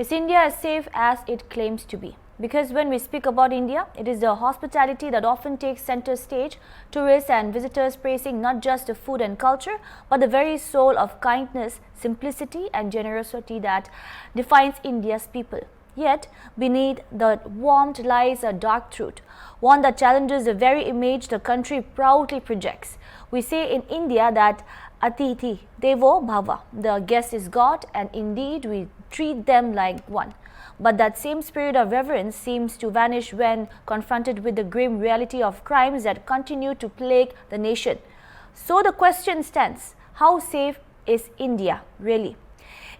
Is India as safe as it claims to be? Because when we speak about India, it is the hospitality that often takes center stage, tourists and visitors praising not just the food and culture, but the very soul of kindness, simplicity and generosity that defines India's people. Yet, beneath the warmth lies a dark truth, one that challenges the very image the country proudly projects. We say in India that Atithi Devo Bhava, the guest is God, and indeed we treat them like one. But that same spirit of reverence seems to vanish when confronted with the grim reality of crimes that continue to plague the nation. So the question stands, how safe is India really?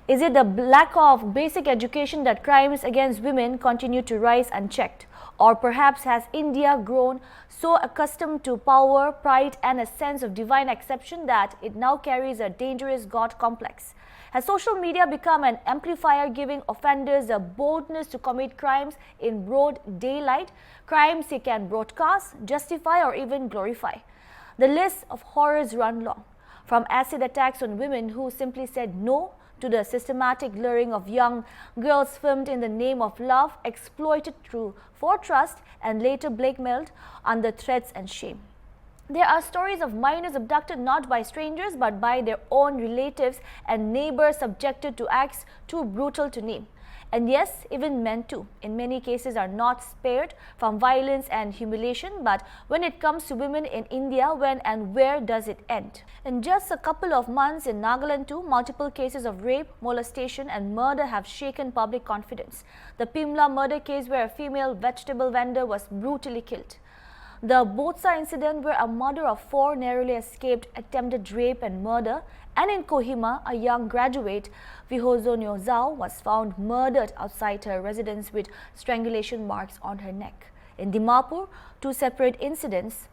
Is it the lack of basic education that crimes against women continue to rise unchecked? Or perhaps has India grown so accustomed to power, pride and a sense of divine exception that it now carries a dangerous God complex? Has social media become an amplifier giving offenders the boldness to commit crimes in broad daylight, crimes they can broadcast, justify or even glorify? The list of horrors run long, from acid attacks on women who simply said no, to the systematic luring of young girls filmed in the name of love, exploited for trust and later blackmailed under threats and shame. There are stories of minors abducted not by strangers but by their own relatives and neighbors subjected to acts too brutal to name. And yes, even men too, in many cases are not spared from violence and humiliation. But when it comes to women in India, when and where does it end? In just a couple of months in Nagaland too, multiple cases of rape, molestation and murder have shaken public confidence. The Pimla murder case where a female vegetable vendor was brutally killed. The Botsa incident where a mother of 4 narrowly escaped attempted rape and murder, and in Kohima, a young graduate, Vihozonyo Zhao, was found murdered outside her residence with strangulation marks on her neck. In Dimapur, 2 separate incidents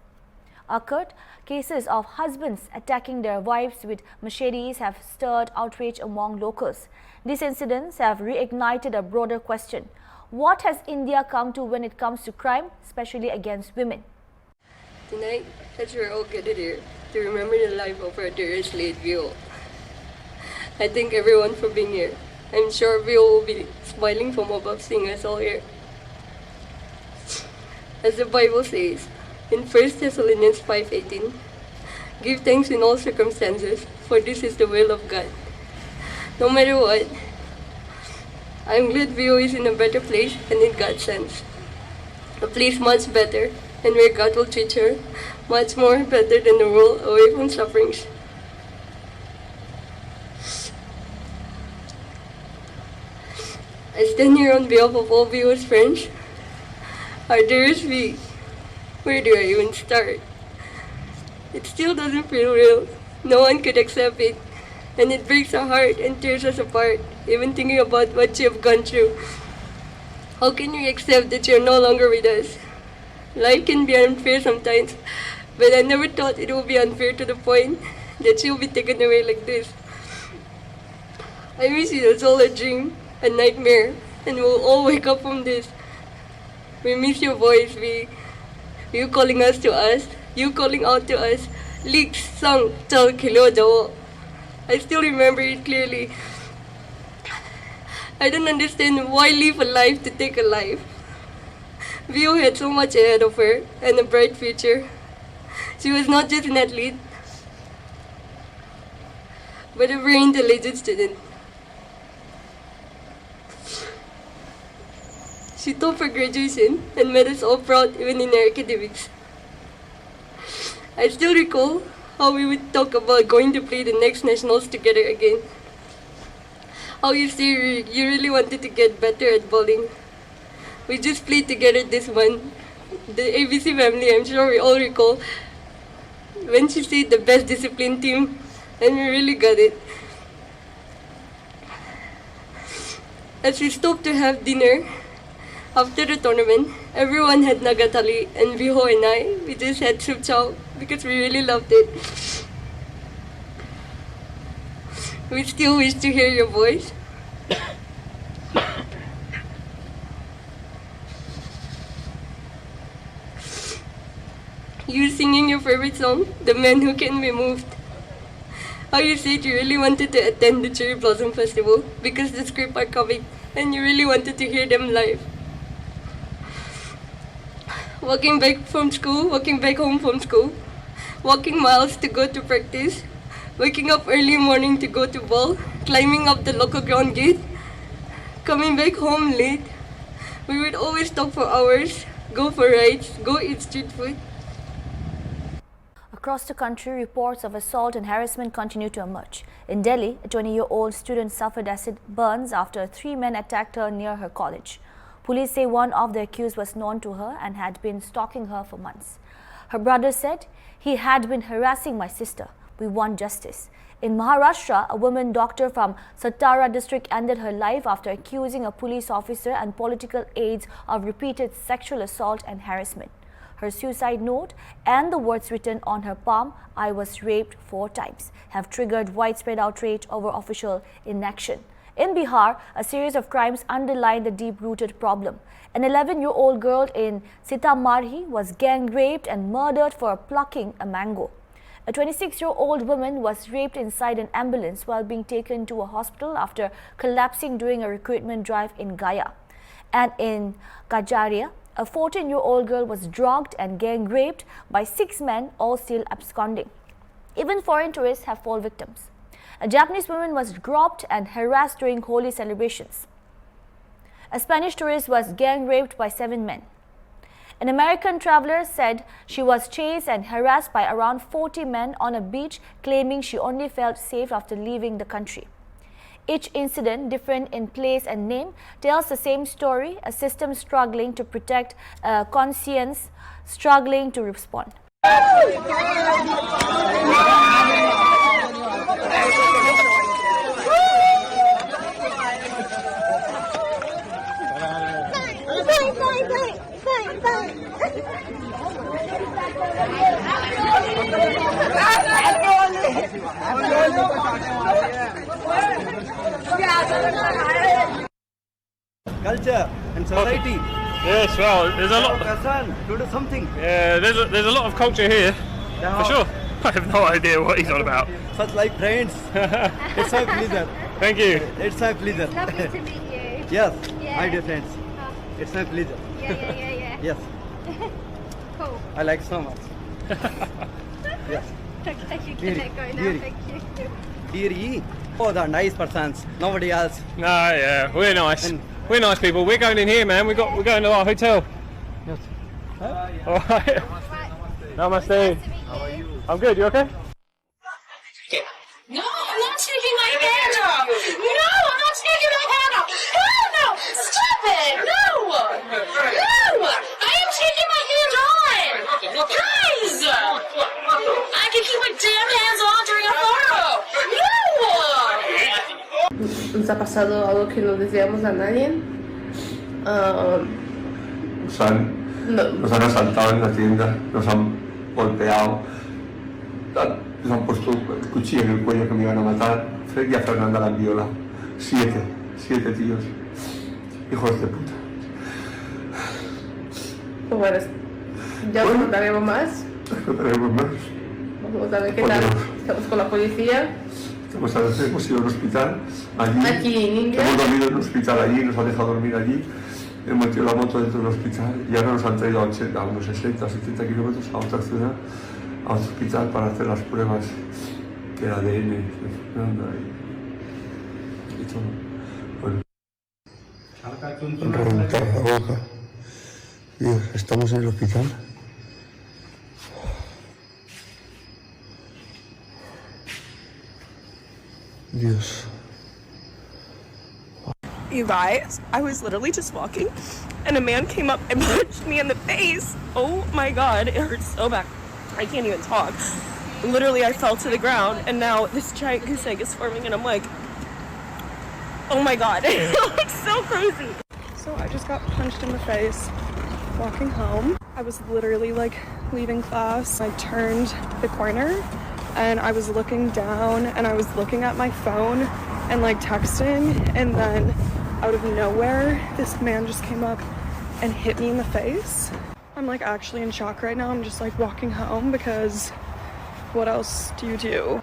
occurred. Cases of husbands attacking their wives with machetes have stirred outrage among locals. These incidents have reignited a broader question. What has India come to when it comes to crime, especially against women? Tonight, as we're all gathered here to remember the life of our dearest late Vio, I thank everyone for being here. I'm sure Vio will be smiling from above seeing us all here. As the Bible says in 1 Thessalonians 5:18, give thanks in all circumstances, for this is the will of God. No matter what, I'm glad Vio is in a better place and in God's sense. A place much better and where God will treat her much more better than the world away from sufferings. I stand here on behalf of all Vio's friends. Our dearest V, where do I even start? It still doesn't feel real. No one could accept it. And it breaks our heart and tears us apart, even thinking about what you have gone through. How can we accept that you're no longer with us? Life can be unfair sometimes, but I never thought it would be unfair to the point that you'll be taken away like this. I wish it was all a dream, a nightmare, and we'll all wake up from this. We miss your voice, you calling us to us, you calling out to us. Lik sang chal khilo jawo. I still remember it clearly. I don't understand why live a life to take a life. Vio had so much ahead of her and a bright future. She was not just an athlete, but a very intelligent student. She topped her graduation and made us all proud even in her academics. I still recall how we would talk about going to play the next nationals together again. How you say you really wanted to get better at bowling. We just played together this month. The ABC family, I'm sure we all recall when she said the best disciplined team, and we really got it. As we stopped to have dinner after the tournament, everyone had nagatali, and Viho and I, we just had soup chow because we really loved it. We still wish to hear your voice. You singing your favorite song, The Man Who Can Be Moved. How you said you really wanted to attend the Cherry Blossom Festival because the script are coming. and you really wanted to hear them live. Walking back from school, walking back home from school, walking miles to go to practice, waking up early morning to go to ball, climbing up the local ground gate, coming back home late. We would always talk for hours, go for rides, go eat street food. Across the country, reports of assault and harassment continue to emerge. In Delhi, a 20-year-old student suffered acid burns after 3 men attacked her near her college. Police say one of the accused was known to her and had been stalking her for months. Her brother said, "He had been harassing my sister. We want justice." In Maharashtra, a woman doctor from Satara district ended her life after accusing a police officer and political aides of repeated sexual assault and harassment. Her suicide note and the words written on her palm, "I was raped 4 times," have triggered widespread outrage over official inaction. In Bihar, a series of crimes underline the deep-rooted problem. An 11-year-old girl in Sitamarhi was gang-raped and murdered for plucking a mango. A 26-year-old woman was raped inside an ambulance while being taken to a hospital after collapsing during a recruitment drive in Gaya. And in Kajaria, a 14-year-old girl was drugged and gang-raped by 6 men, all still absconding. Even foreign tourists have fallen victims. A Japanese woman was groped and harassed during Holi celebrations. A Spanish tourist was gang-raped by 7 men. An American traveler said she was chased and harassed by around 40 men on a beach, claiming she only felt safe after leaving the country. Each incident, different in place and name, tells the same story: a system struggling to protect, a conscience struggling to respond. Culture and society. Yes, well, there's a lot. To do something. Yeah, there's a lot of culture here, for sure. I have no idea what he's on about. Such like friends. It's my pleasure. Thank you. It's my pleasure. Lovely to meet you. Yes, Yeah. my dear friends. It's my pleasure. Yeah. Yes, Cool. I like so much. Yes. Okay, you Dear- can go now. dear- Thank you. Dear E. Oh, the nice persons. Nobody else. No, yeah, we're nice. And- We're nice people. We're going in here, man. We're going to our hotel. Yes. All right. Namaste. How are you? I'm good. You okay? No, I'm not taking my hand off. No, I'm not taking my hand off. Hell no! Stop it! No! No! I am taking my hand on! Guys! I can keep my damn hands on during a photo! No! Nos ha pasado algo que no deseamos a nadie. Nos han asaltado en la tienda, nos han golpeado, nos han puesto el cuchillo en el cuello que me iban a matar. Fred y a Fernanda la han violado. 7 tíos, hijos de puta. Pues bueno, ya os contaremos más. No tenemos más. Vamos a ver qué tal. Estamos con la policía. Hemos ido al hospital allí. Aquí en India. Hemos dormido en un hospital allí, nos han dejado dormir allí. Hemos metido la moto dentro del hospital y ahora nos han traído a unos 60 o 70 kilómetros a otra ciudad, a otro hospital para hacer las pruebas del ADN de Fernanda y todo. Bueno. Reventar la boca. Dios, estamos en el hospital. Dios. You guys, I was literally just walking and a man came up and punched me in the face. Oh my god, it hurts so bad. I can't even talk. Literally, I fell to the ground and now this giant goose egg is forming and I'm like, oh my god, it looks so crazy. So I just got punched in the face walking home. I was literally like leaving class. I turned the corner and I was looking down and I was looking at my phone and like texting, and then out of nowhere this man just came up and hit me in the face. I'm like actually in shock right now. I'm just like walking home because What else do you do?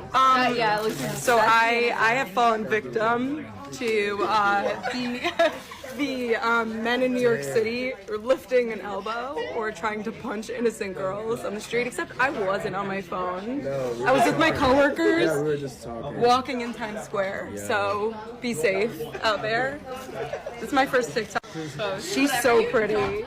So I have fallen victim to the men in New York City lifting an elbow or trying to punch innocent girls on the street, except I wasn't on my phone. I was with my coworkers walking in Times Square, so be safe out there. It's my first TikTok. She's so pretty.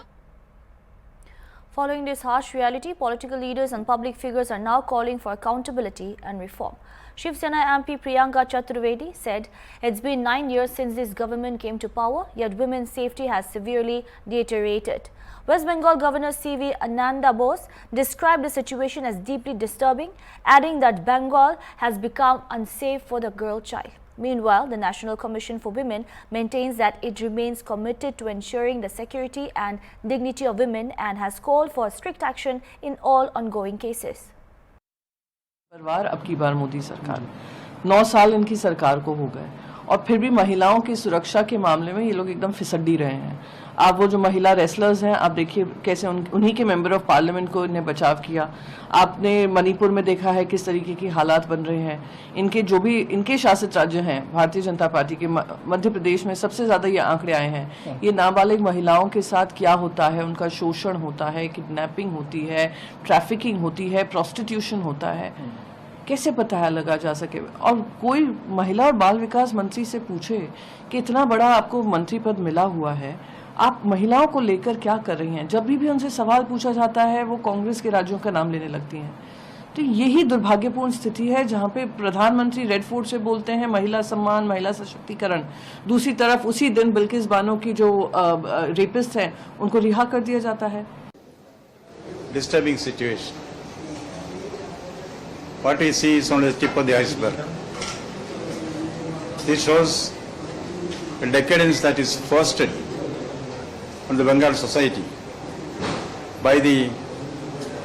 Following this harsh reality, political leaders and public figures are now calling for accountability and reform. Shiv Sena MP Priyanka Chaturvedi said it's been 9 years since this government came to power, yet women's safety has severely deteriorated. West Bengal Governor C.V. Ananda Bose described the situation as deeply disturbing, adding that Bengal has become unsafe for the girl child. Meanwhile, the National Commission for Women maintains that it remains committed to ensuring the security and dignity of women and has called for strict action in all ongoing cases. अब की बार मोदी सरकार 9 साल इनकी सरकार को हो गए और फिर भी महिलाओं की सुरक्षा के मामले में ये लोग एकदम फिसड्डी रहे हैं। आप वो जो महिला रेसलर्स हैं, आप देखिए कैसे उन्हीं के मेंबर ऑफ पार्लियामेंट को इन्हें बचाव किया। आपने मणिपुर में देखा है किस तरीके की हालात बन रहे हैं। इनके जो भी इनके शासित राज्य हैं, भारतीय जनता पार्टी के, मध्य प्रदेश में सबसे ज़्यादा ये आंकड़े आए हैं। ये नाबालिग महिलाओं के साथ क्या होता है, उनका शोषण होता है, किडनैपिंग होती है, ट्रैफिकिंग होती है, प्रोस्टिट्यूशन होता है। कैसे पता लगा जा सके? और कोई महिला और बाल विकास मंत्री से पूछे कि इतना बड़ा आपको मंत्री पद मिला हुआ है, आप महिलाओं को लेकर क्या कर रही हैं? जब भी उनसे सवाल पूछा जाता है वो कांग्रेस के राज्यों का नाम लेने लगती हैं। तो यही दुर्भाग्यपूर्ण स्थिति है जहां पे प्रधानमंत्री रेड फोर्ट से बोलते हैं महिला सम्मान, महिला सशक्तिकरण, दूसरी तरफ उसी दिन बिल्किस बानो की जो रेपिस्ट हैं उनको रिहा कर दिया जाता है। Disturbing situation. What we see is only the tip of the iceberg. This shows a decadence that is fostered on the Bengal society by the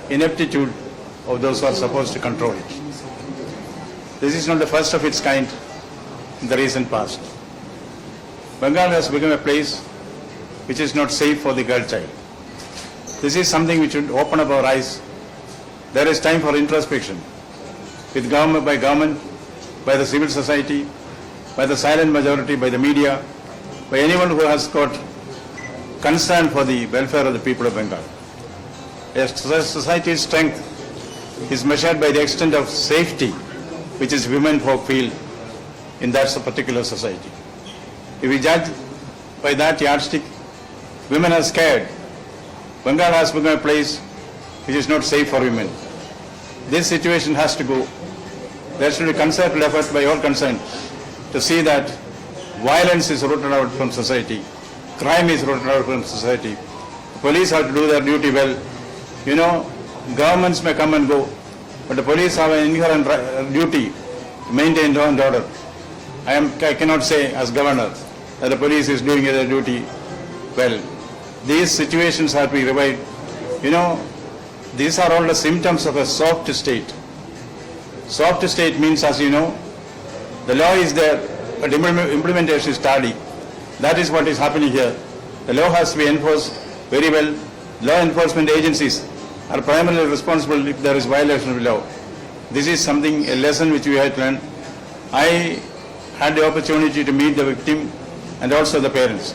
ineptitude of those who are supposed to control it. This is not the first of its kind in the recent past. Bengal has become a place which is not safe for the girl child. This is something which should open up our eyes. There is time for introspection with government, by the civil society, by the silent majority, by the media, by anyone who has got concern for the welfare of the people of Bengal. A society's strength is measured by the extent of safety which its women folk feel in that particular society. If we judge by that yardstick, women are scared. Bengal has become a place which is not safe for women. This situation has to go. There should be concerted effort by all concerned to see that violence is rooted out from society, crime is rooted out from society. Police have to do their duty well. You know, governments may come and go, but the police have an inherent duty to maintain law and order. I cannot say as governor that the police is doing their duty well. These situations have to be revived. You know, these are all the symptoms of a soft state. Soft state means, as you know, the law is there, but implementation is tardy. That is what is happening here. The law has to be enforced very well. Law enforcement agencies are primarily responsible if there is violation of the law. This is something, a lesson which we have learned. I had the opportunity to meet the victim and also the parents.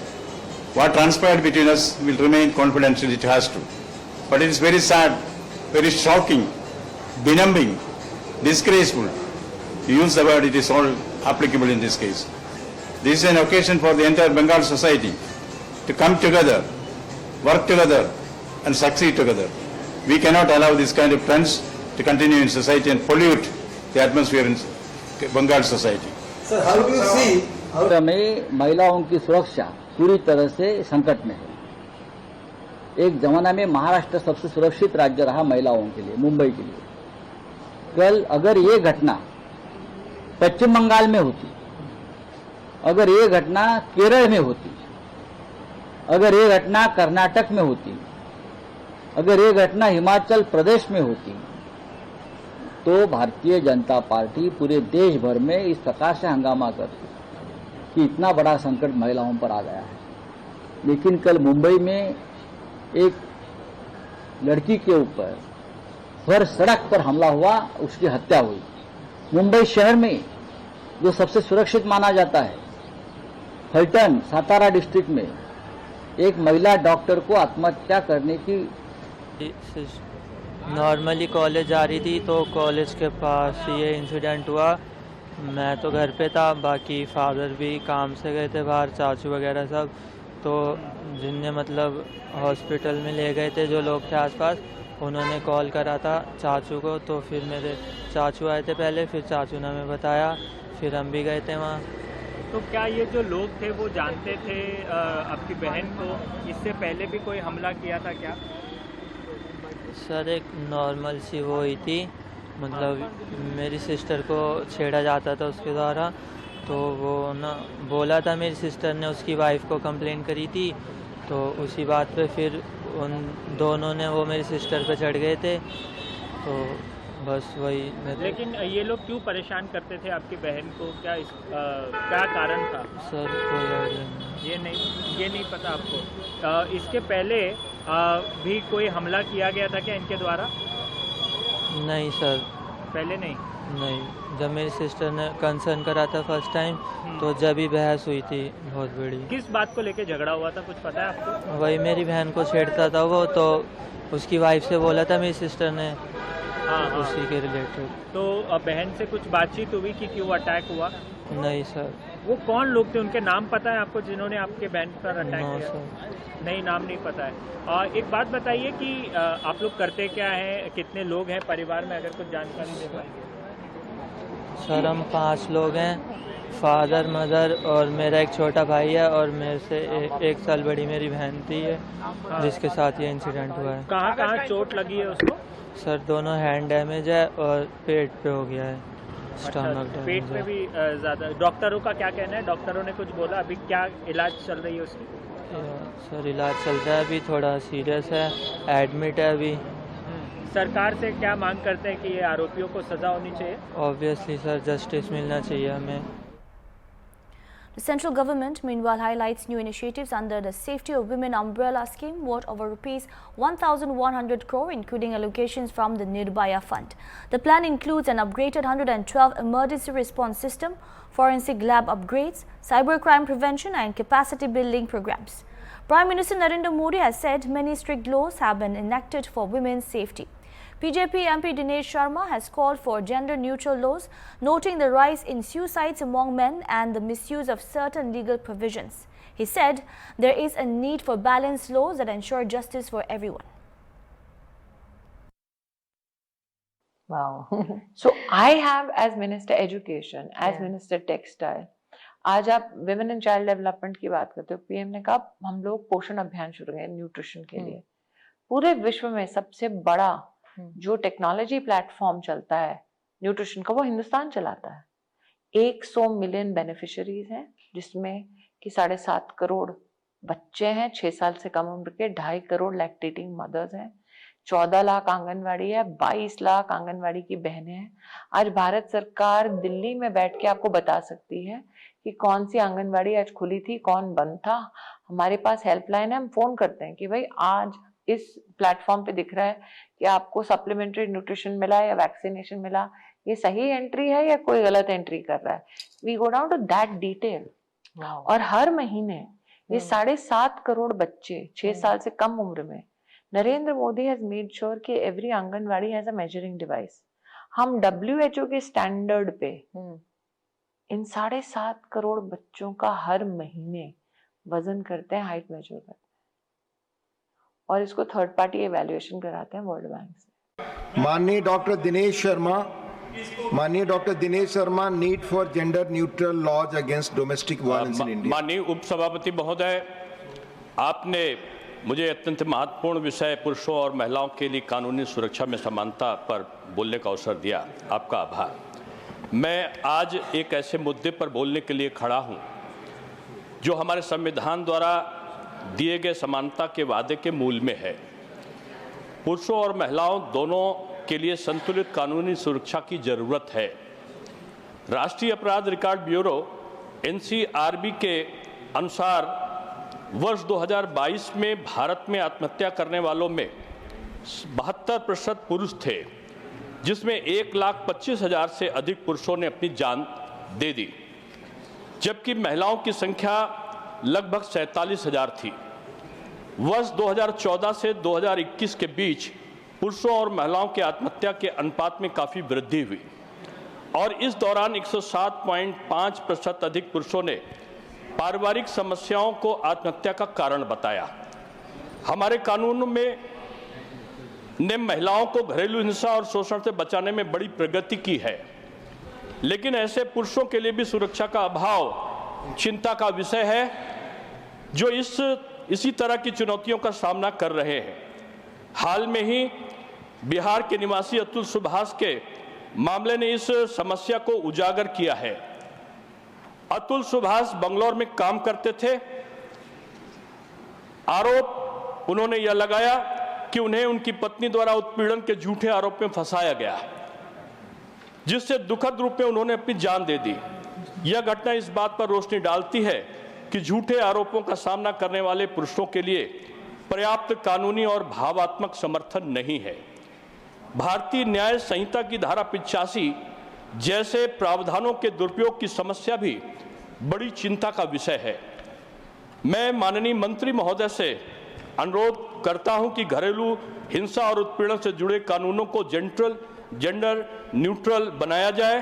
What transpired between us will remain confidential, it has to. But it is very sad, very shocking, benumbing, disgraceful. You use the word, it is all applicable in this case. This is an occasion for the entire Bengal society to come together, work together and succeed together. We cannot allow this kind of trends to continue in society and pollute the atmosphere in Bengal society. Sir, how do you see में महिलाओं की सुरक्षा पूरी तरह से संकट में है। एक जमाना में महाराष्ट्र सबसे सुरक्षित राज्य रहा महिलाओं के लिए, मुंबई के लिए। कल अगर ये घटना पश्चिम बंगाल में होती, अगर ये घटना केरल में होती, अगर ये घटना कर्नाटक में होती, अगर ये घटना हिमाचल प्रदेश में होती, तो भारतीय जनता पार्टी पूरे देश भर में इस प्रकार से हंगामा करती कि इतना बड़ा संकट महिलाओं पर आ गया है। लेकिन कल मुंबई में एक लड़की के ऊपर भर सड़क पर हमला हुआ, उसकी हत्या हुई। मुंबई शहर में जो सबसे सुरक्षित माना जाता है, फलटन सातारा डिस्ट्रिक्ट में एक महिला डॉक्टर को आत्महत्या करने की। नॉर्मली कॉलेज जा रही थी तो कॉलेज के पास ये इंसिडेंट हुआ। मैं तो घर पे था, बाकी फादर भी काम से गए थे बाहर, चाचू वगैरह सब, तो जिनने मतलब हॉस्पिटल में ले गए थे जो लोग थे आसपास, उन्होंने कॉल करा था चाचू को, तो फिर मेरे चाचू आए थे पहले, फिर चाचू ने हमें बताया, फिर हम भी गए थे वहाँ। तो क्या ये जो लोग थे वो जानते थे आपकी बहन को? इससे पहले भी कोई हमला किया था क्या? सर एक नॉर्मल सी वो हुई थी, मतलब मेरी सिस्टर को छेड़ा जाता था उसके द्वारा, तो वो ना बोला था, मेरी सिस्टर ने उसकी वाइफ को कंप्लेंट करी थी, तो उसी बात पे फिर उन दोनों ने वो मेरी सिस्टर पे चढ़ गए थे, तो बस वही। लेकिन ये लोग क्यों परेशान करते थे आपकी बहन को? क्या कारण था? सर कोई आइडिया नहीं। ये नहीं पता आपको? इसके पहले भी कोई हमला किया गया था क्या इनके द्वारा? नहीं सर, पहले नहीं। जब मेरी सिस्टर ने कंसर्न करा था फर्स्ट टाइम, तो जब ही बहस हुई थी बहुत बड़ी। किस बात को लेके झगड़ा हुआ था, कुछ पता है आपको? वही मेरी बहन को छेड़ता था वो, तो उसकी वाइफ से बोला था मेरी सिस्टर ने, उसी के रिलेटेड। तो बहन से कुछ बातचीत हुई कि क्यों अटैक हुआ? नहीं सर। वो कौन लोग थे, उनके नाम पता है आपको जिन्होंने आपके बहन पर अटैक किया? सर नहीं, नाम नहीं पता है। एक बात बताइए कि आप लोग करते क्या हैं, कितने लोग हैं परिवार में, अगर कुछ जानकारी दे पाएंगे? सर हम 5 लोग हैं, फादर, मदर और मेरा एक छोटा भाई है, और मेरे से एक साल बड़ी मेरी बहन थी है, जिसके साथ ये इंसिडेंट हुआ है। कहाँ कहाँ चोट लगी है उसको? सर दोनों हैंड डैमेज है और पेट पे हो गया है, स्टमक डैमेज। पेट पे भी ज़्यादा? डॉक्टरों का क्या कहना है? डॉक्टरों ने कुछ बोला? अभी क्या इलाज चल रही है उसकी? सर इलाज चलता है, अभी थोड़ा सीरियस है, एडमिट है अभी। सरकार से क्या मांग करते हैं कि ये आरोपियों को सजा होनी चाहिए? ऑब्वियसली सर, जस्टिस मिलना चाहिए हमें। The central government, meanwhile, highlights new initiatives under the Safety of Women Umbrella Scheme worth over Rs 1,100 crore, including allocations from the Nirbhaya Fund. The plan includes an upgraded 112 emergency response system, forensic lab upgrades, cybercrime prevention and capacity building programs. Prime Minister Narendra Modi has said many strict laws have been enacted for women's safety. BJP MP Dinesh Sharma has called for gender-neutral laws, noting the rise in suicides among men and the misuse of certain legal provisions. He said there is a need for balanced laws that ensure justice for everyone. Wow. So I have, as Minister Education, as Minister Textile, आज आप women and child development की बात करते हो, PM ने कहा हम लोग पोषण अभियान शुरू करेंगे न्यूट्रिशन के लिए। पूरे विश्व में सबसे बड़ा जो टेक्नोलॉजी प्लेटफॉर्म चलता है न्यूट्रिशन का, वो हिंदुस्तान चलाता है। 100 मिलियन बेनिफिशियरीज हैं, जिसमें कि 7.5 करोड़ बच्चे हैं 6 साल से कम उम्र के, 2.5 करोड़ लैक्टेटिंग मदर्स हैं, 14 लाख आंगनवाड़ी है, 22 लाख आंगनवाड़ी की बहनें हैं। आज भारत सरकार दिल्ली में बैठ के आपको बता सकती है कि कौन सी आंगनवाड़ी आज खुली थी, कौन बंद था। हमारे पास हेल्पलाइन है, हम फोन करते हैं कि भाई आज इस प्लेटफॉर्म पे दिख रहा है कि आपको सप्लीमेंट्री न्यूट्रिशन मिला या वैक्सीनेशन मिला, ये सही एंट्री है या कोई गलत एंट्री कर रहा है। We go down to that detail. और हर महीने ये 7.5 करोड़ बच्चे 6 साल से कम उम्र में, Narendra Modi has made sure कि every anganwadi has a measuring device. हम WHO के स्टैंडर्ड पे इन 7.5 करोड़ बच्चों का हर महीने वजन करते हैं, हाइट मेजर करते हैं, और इसको थर्ड पार्टी एवैल्यूएशन कराते हैं वर्ल्ड बैंक से। माननीय doctor Dinesh Sharma, need for gender neutral laws against domestic violence in India. माननीय उपसभापति महोदय, आपने मुझे अत्यंत महत्वपूर्ण विषय पुरुषों और महिलाओं के लिए कानूनी सुरक्षा में समानता पर बोलने का अवसर दिया, आपका आभार। मैं आज एक ऐसे मुद्दे पर बोलने के लिए खड़ा हूं जो हमारे संविधान द्वारा दिए गए समानता के वादे के मूल में है। पुरुषों और महिलाओं दोनों के लिए संतुलित कानूनी सुरक्षा की जरूरत है। राष्ट्रीय अपराध रिकॉर्ड ब्यूरो NCRB के अनुसार वर्ष 2022 में भारत में आत्महत्या करने वालों में 72% पुरुष थे, जिसमें 1,25,000 से अधिक पुरुषों ने अपनी जान दे दी, जबकि महिलाओं की संख्या लगभग 47,000 थी। वर्ष 2014 से 2021 के बीच पुरुषों और महिलाओं की आत्महत्या के अनुपात में काफ़ी वृद्धि हुई और इस दौरान 107.5% अधिक पुरुषों ने पारिवारिक समस्याओं को आत्महत्या का कारण बताया। हमारे कानूनों में ने महिलाओं को घरेलू हिंसा और शोषण से बचाने में बड़ी प्रगति की है, लेकिन ऐसे पुरुषों के लिए भी सुरक्षा का अभाव चिंता का विषय है, जो इसी तरह की चुनौतियों का सामना कर रहे हैं। हाल में ही बिहार के निवासी अतुल सुभाष के मामले ने इस समस्या को उजागर किया है। अतुल सुभाष बंगलौर में काम करते थे। आरोप उन्होंने यह लगाया कि उन्हें उनकी पत्नी द्वारा उत्पीड़न के झूठे आरोप में फंसाया गया, जिससे दुखद रूप में उन्होंने अपनी जान दे दी। यह घटना इस बात पर रोशनी डालती है कि झूठे आरोपों का सामना करने वाले पुरुषों के लिए पर्याप्त कानूनी और भावात्मक समर्थन नहीं है। भारतीय न्याय संहिता की धारा 85 जैसे प्रावधानों के दुरुपयोग की समस्या भी बड़ी चिंता का विषय है। मैं माननीय मंत्री महोदय से अनुरोध करता हूं कि घरेलू हिंसा और उत्पीड़न से जुड़े कानूनों को जेंडर न्यूट्रल बनाया जाए,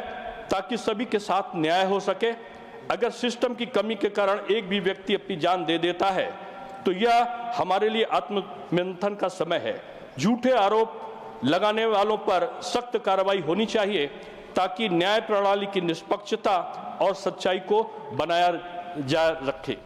ताकि सभी के साथ न्याय हो सके। अगर सिस्टम की कमी के कारण एक भी व्यक्ति अपनी जान दे देता है, तो यह हमारे लिए आत्ममंथन का समय है। झूठे आरोप लगाने वालों पर सख्त कार्रवाई होनी चाहिए, ताकि न्याय प्रणाली की निष्पक्षता और सच्चाई को बनाया जा रखे।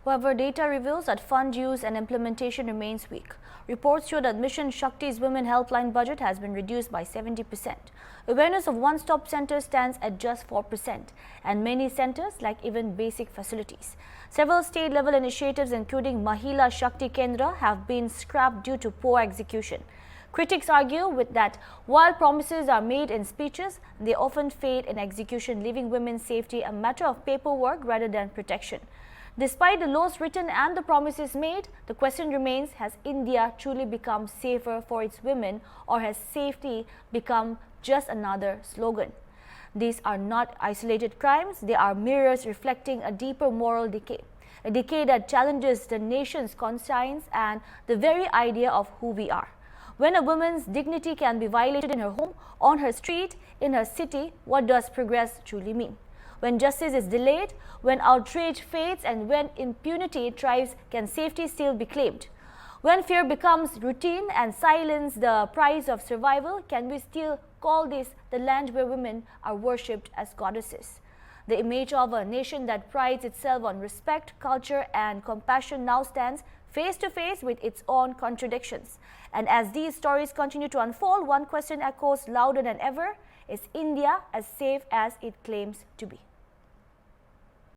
However, data reveals that fund use and implementation remains weak. Reports show that Mission Shakti's Women Helpline budget has been reduced by 70%. Awareness of one-stop centers stands at just 4%, and many centers lack even basic facilities. Several state-level initiatives, including Mahila Shakti Kendra, have been scrapped due to poor execution. Critics argue that while promises are made in speeches, they often fade in execution, leaving women's safety a matter of paperwork rather than protection. Despite the laws written and the promises made, the question remains, has India truly become safer for its women, or has safety become just another slogan? These are not isolated crimes, they are mirrors reflecting a deeper moral decay, a decay that challenges the nation's conscience and the very idea of who we are. When a woman's dignity can be violated in her home, on her street, in her city, what does progress truly mean? When justice is delayed, when outrage fades, and when impunity thrives, can safety still be claimed? When fear becomes routine and silence the price of survival, can we still call this the land where women are worshipped as goddesses? The image of a nation that prides itself on respect, culture, and compassion now stands face to face with its own contradictions. And as these stories continue to unfold, one question echoes louder than ever: is India as safe as it claims to be?